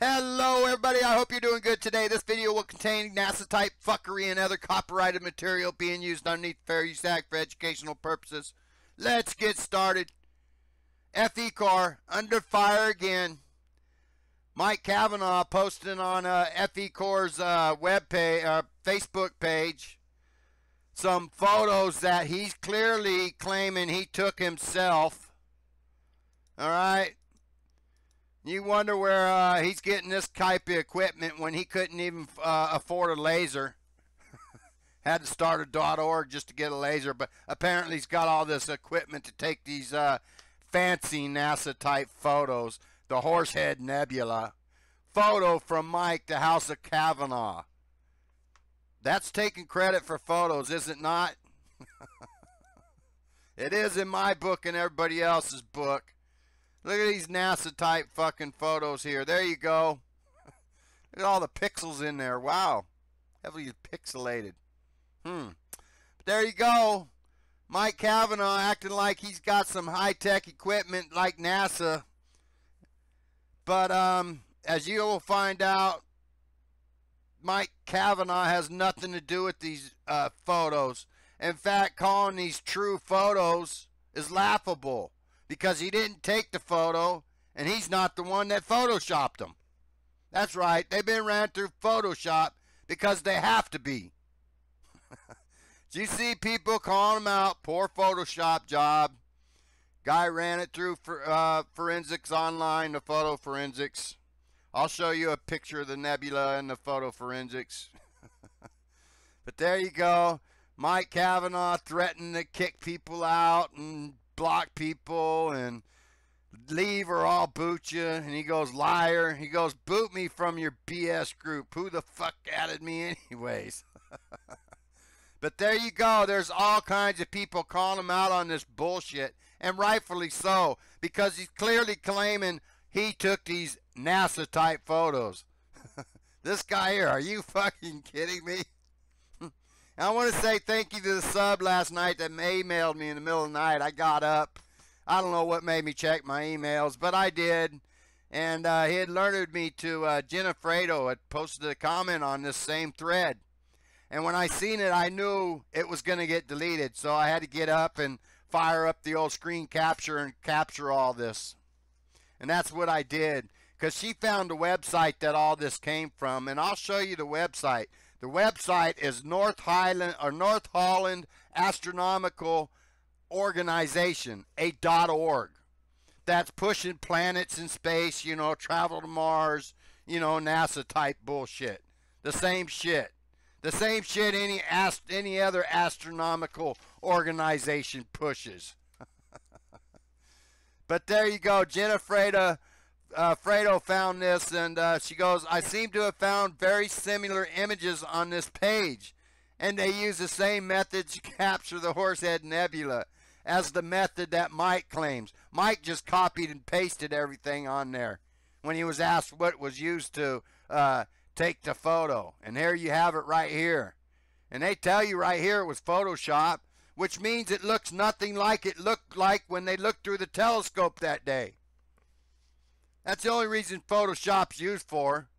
Hello everybody, I hope you're doing good today. This video will contain NASA type fuckery and other copyrighted material being used underneath Fair Use Act for educational purposes. Let's get started. FECORE under fire again. Mike Cavanaugh posting on FECORE's Facebook page some photos that he's clearly claiming he took himself. Alright. You wonder where he's getting this type of equipment when he couldn't even afford a laser. Had to start a .org just to get a laser, but apparently he's got all this equipment to take these fancy NASA type photos. The Horsehead Nebula. Photo from Mike, the House of Cavanaugh. That's taking credit for photos, is it not? It is in my book and everybody else's book. Look at these NASA type fucking photos here. There you go. Look at all the pixels in there. Wow. Heavily pixelated. But there you go. Mike Cavanaugh acting like he's got some high-tech equipment like NASA. But as you will find out, Mike Cavanaugh has nothing to do with these photos. In fact, calling these true photos is laughable. Because he didn't take the photo, and he's not the one that photoshopped them. That's right, they've been ran through Photoshop because they have to be. Do you see people calling them out? Poor Photoshop job. Guy ran it through forensics online, the photo forensics. I'll show you a picture of the nebula and the photo forensics. But there you go. Mike Cavanaugh threatening to kick people out and block people and leave or I'll boot you. And he goes, liar. He goes, boot me from your BS group. Who the fuck added me anyways? But there you go. There's all kinds of people calling him out on this bullshit. And rightfully so. Because he's clearly claiming he took these NASA type photos. This guy here, are you fucking kidding me? I want to say thank you to the sub last night that emailed me in the middle of the night. I got up. I don't know what made me check my emails, but I did. And he had alerted me to Jenna Fredo had posted a comment on this same thread. And when I seen it, I knew it was going to get deleted. So I had to get up and fire up the old screen capture and capture all this. And that's what I did. Because she found a website that all this came from. And I'll show you the website. The website is North Holland Astronomical Organization, .org. That's pushing planets in space, you know, travel to Mars, you know, NASA type bullshit. The same shit. The same shit any other astronomical organization pushes. But there you go, Jenna Fredo found this, and she goes, I seem to have found very similar images on this page, and they use the same method to capture the Horsehead Nebula as the method that Mike claims. Mike just copied and pasted everything on there when he was asked what was used to take the photo. And here you have it right here. And they tell you right here it was Photoshop, which means it looks nothing like it looked like when they looked through the telescope that day. That's the only reason Photoshop's used for.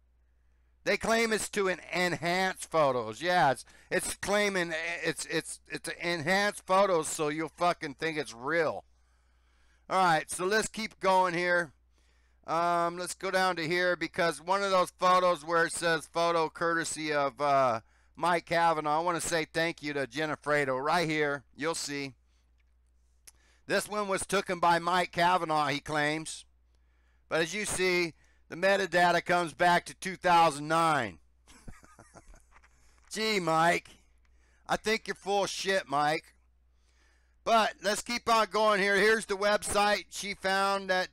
They claim it's to enhance photos. Yeah, it's claiming it's enhanced photos so you'll fucking think it's real. All right, so let's keep going here. Let's go down to here because one of those photos where it says photo courtesy of Mike Cavanaugh. I want to say thank you to Jenna Fredo right here. You'll see. This one was taken by Mike Cavanaugh, he claims. But as you see, the metadata comes back to 2009. Gee, Mike. I think you're full of shit, Mike. But let's keep on going here. Here's the website she found that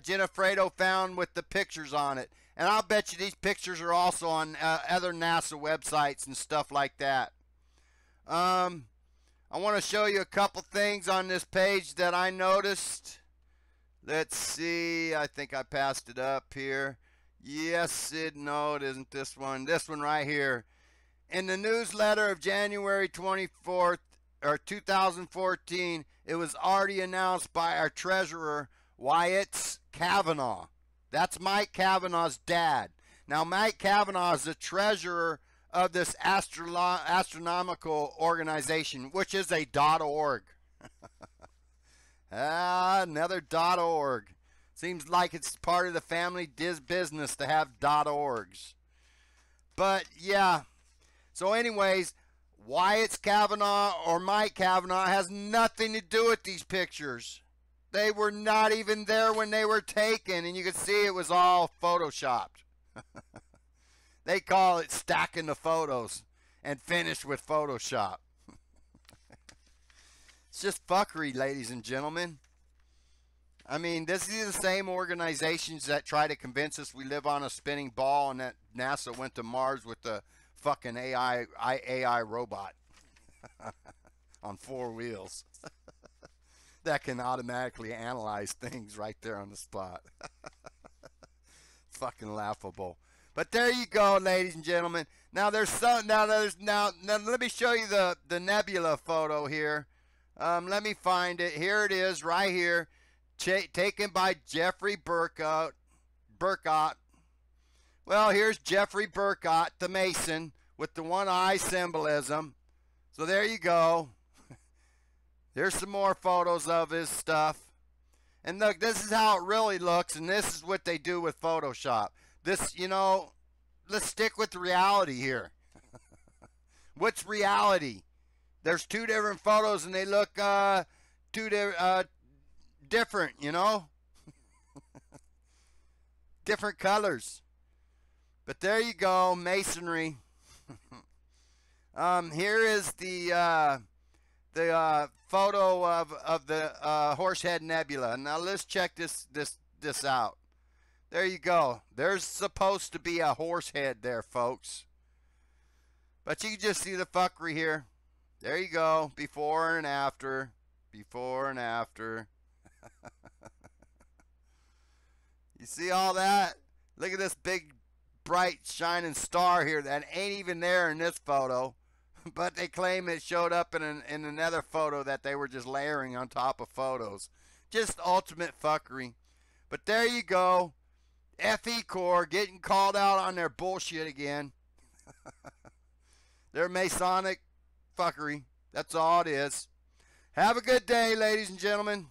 Jenna Fredo found with the pictures on it. And I'll bet you these pictures are also on other NASA websites and stuff like that. I want to show you a couple things on this page that I noticed. Let's see. I think I passed it up here. Yes, no, it isn't this one. This one right here. In the newsletter of January 24th, or 2014, it was already announced by our treasurer, Wyatt Cavanaugh, That's Mike Cavanaugh's dad. Now, Mike Cavanaugh is the treasurer of this astronomical organization, which is a .org. Another .org. Seems like it's part of the family business to have .orgs. But, yeah. So, anyways, why it's Cavanaugh or Mike Cavanaugh has nothing to do with these pictures. They were not even there when they were taken, and you could see it was all photoshopped. They call it stacking the photos and finish with Photoshop. It's just fuckery, ladies and gentlemen. I mean, this is the same organizations that try to convince us we live on a spinning ball and that NASA went to Mars with the fucking AI robot on 4 wheels that can automatically analyze things right there on the spot. Fucking laughable. But there you go, ladies and gentlemen. Now now let me show you the nebula photo here. Let me find it. Here it is, right here, taken by Jeffrey Burkott. Well, here's Jeffrey Burkott, the Mason, with the one eye symbolism. So there you go. There's some more photos of his stuff. And look, this is how it really looks, and this is what they do with Photoshop. This, you know, let's stick with reality here. What's reality? There's 2 different photos, and they look different, you know? Different colors. But there you go, masonry. Here is the photo of the Horsehead Nebula. Now let's check this out. There you go. There's supposed to be a horse head there, folks. But you can just see the fuckery here. There you go. Before and after. Before and after. You see all that? Look at this big, bright, shining star here that ain't even there in this photo. But they claim it showed up in another photo that they were just layering on top of photos. Just ultimate fuckery. But there you go. FECORE getting called out on their bullshit again. Their Masonic fuckery. That's all it is. Have a good day, ladies and gentlemen.